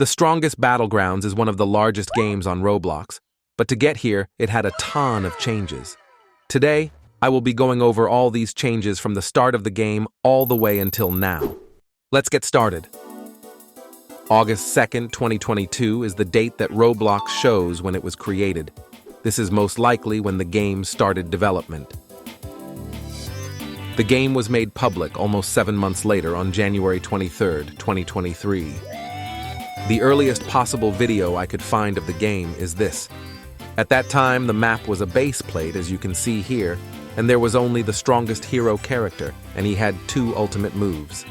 The Strongest Battlegrounds is one of the largest games on Roblox, but to get here, it had a ton of changes. Today, I will be going over all these changes from the start of the game all the way until now. Let's get started. August 2nd, 2022 is the date that Roblox shows when it was created. This is most likely when the game started development. The game was made public almost 7 months later on January 23rd, 2023. The earliest possible video I could find of the game is this. At that time, the map was a base plate, as you can see here, and there was only the strongest hero character, and he had 2 ultimate moves.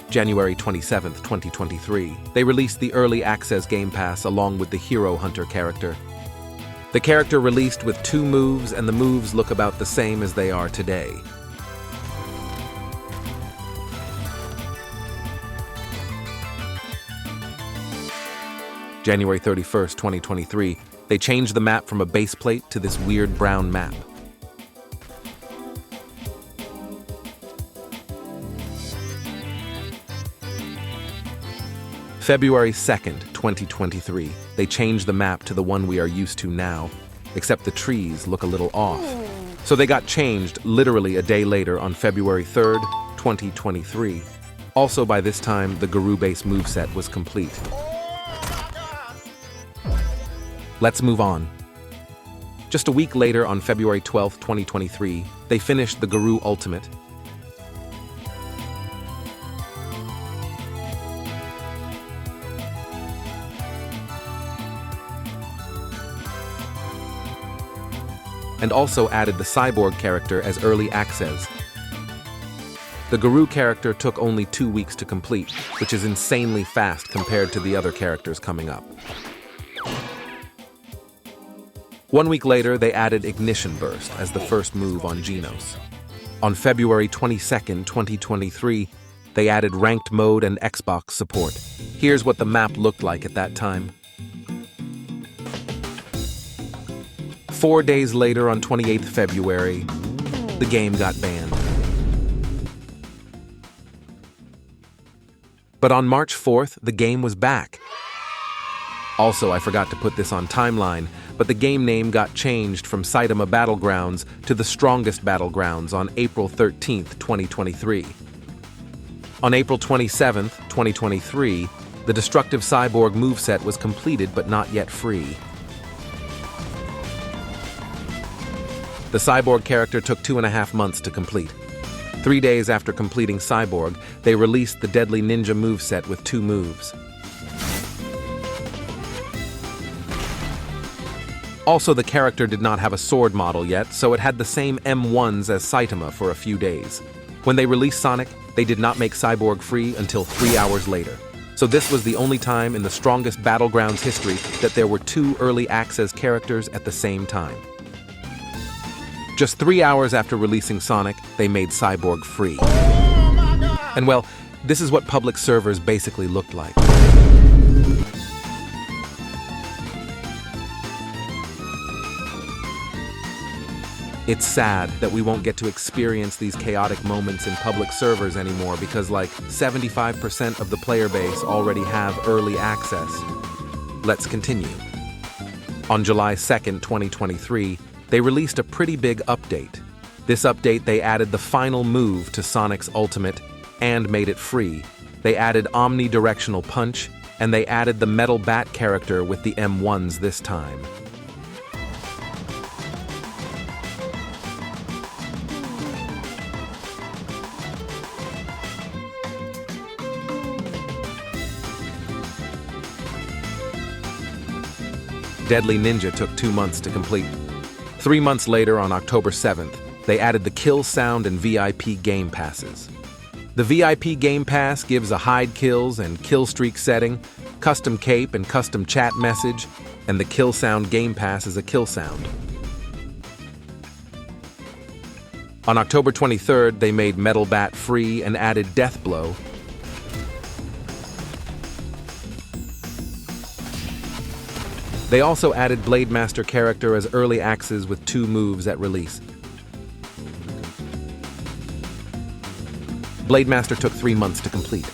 January 27th, 2023, they released the Early Access Game Pass along with the Hero Hunter character. The character released with 2 moves, and the moves look about the same as they are today. January 31st, 2023, they changed the map from a base plate to this weird brown map. February 2nd, 2023, they changed the map to the one we are used to now, except the trees look a little off. So they got changed literally a day later on February 3rd, 2023. Also by this time, the Guru base moveset was complete. Let's move on. Just a week later on February 12th, 2023, they finished the Guru Ultimate. And also added the Cyborg character as early access. The Guru character took only 2 weeks to complete, which is insanely fast compared to the other characters coming up. 1 week later, they added Ignition Burst as the first move on Genos. On February 22nd, 2023, they added Ranked Mode and Xbox support. Here's what the map looked like at that time. 4 days later, on 28th February, the game got banned. But on March 4th, the game was back. Also, I forgot to put this on timeline, but the game name got changed from Saitama Battlegrounds to the Strongest Battlegrounds on April 13th, 2023. On April 27th, 2023, the Destructive Cyborg moveset was completed but not yet free. The Cyborg character took 2.5 months to complete. 3 days after completing Cyborg, they released the Deadly Ninja moveset with 2 moves. Also, the character did not have a sword model yet, so it had the same M1s as Saitama for a few days. When they released Sonic, they did not make Cyborg free until 3 hours later. So this was the only time in the Strongest Battlegrounds history that there were 2 early access characters at the same time. Just 3 hours after releasing Sonic, they made Cyborg free. And well, this is what public servers basically looked like. It's sad that we won't get to experience these chaotic moments in public servers anymore because like 75% of the player base already have early access. Let's continue. On July 2nd, 2023, they released a pretty big update. This update, they added the final move to Sonic's Ultimate and made it free. They added Omnidirectional Punch, and they added the Metal Bat character with the M1s this time. Deadly Ninja took 2 months to complete. 3 months later, on October 7th, they added the Kill Sound and VIP Game Passes. The VIP Game Pass gives a hide kills and kill streak setting, custom cape and custom chat message, and the Kill Sound Game Pass is a kill sound. On October 23rd, they made Metal Bat free and added Death Blow. They also added Blade Master character as early access with 2 moves at release. Blade Master took 3 months to complete.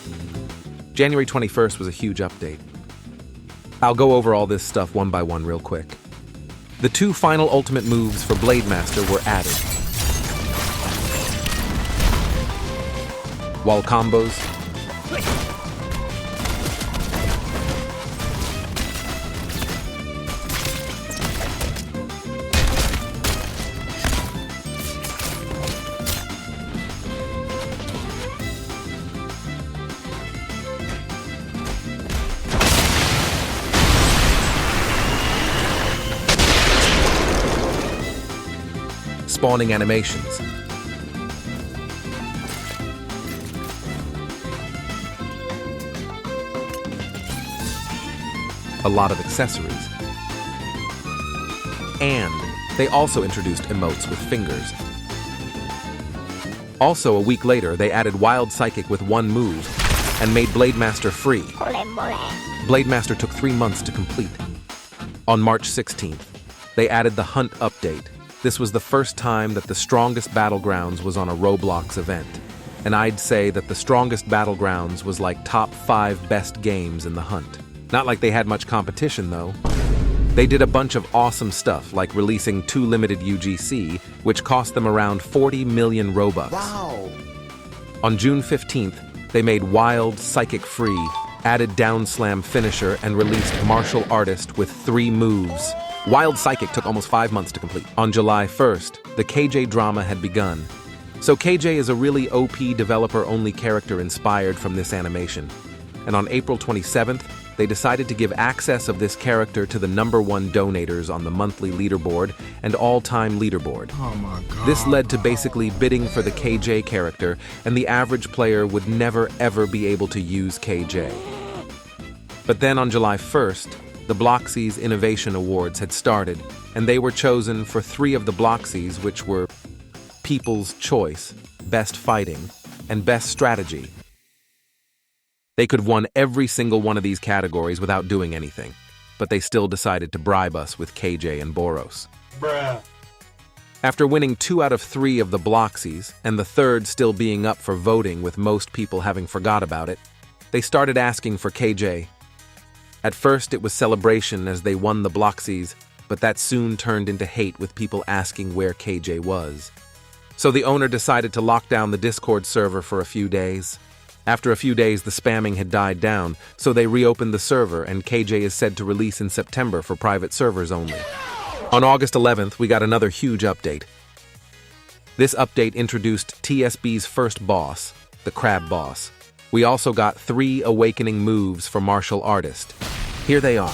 January 21st was a huge update. I'll go over all this stuff one by one real quick. The 2 final ultimate moves for Blade Master were added. Wall combos, spawning animations, a lot of accessories, and they also introduced emotes with fingers. Also, a week later, they added Wild Psychic with 1 move and made Blade Master free. Blade Master took 3 months to complete. On March 16th, they added the Hunt update. This was the first time that the Strongest Battlegrounds was on a Roblox event. And I'd say that the Strongest Battlegrounds was like top 5 best games in the Hunt. Not like they had much competition though. They did a bunch of awesome stuff like releasing 2 limited UGC, which cost them around 40 million Robux. Wow! On June 15th, they made Wild Psychic free, added Down Slam finisher, and released Martial Artist with 3 moves. Wild Psychic took almost 5 months to complete. On July 1st, the KJ drama had begun. So KJ is a really OP developer-only character inspired from this animation. And on April 27th, they decided to give access of this character to the #1 donators on the monthly leaderboard and all-time leaderboard. Oh my god. This led to basically bidding for the KJ character, and the average player would never ever be able to use KJ. But then on July 1st, the Bloxy's Innovation Awards had started, and they were chosen for 3 of the Bloxys, which were People's Choice, Best Fighting, and Best Strategy. They could have won every single one of these categories without doing anything, but they still decided to bribe us with KJ and Boros. Bruh. After winning 2 out of 3 of the Bloxys, and the 3rd still being up for voting with most people having forgot about it, they started asking for KJ. At first, it was celebration as they won the Bloxys, but that soon turned into hate with people asking where KJ was. So the owner decided to lock down the Discord server for a few days. After a few days, the spamming had died down, so they reopened the server, and KJ is said to release in September for private servers only. On August 11th, we got another huge update. This update introduced TSB's first boss, the Crab Boss. We also got 3 awakening moves for Martial Artist. Here they are.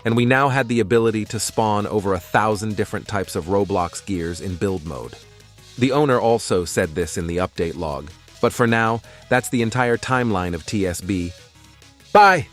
And we now had the ability to spawn over 1,000 different types of Roblox gears in build mode. The owner also said this in the update log. But for now, that's the entire timeline of TSB. Bye!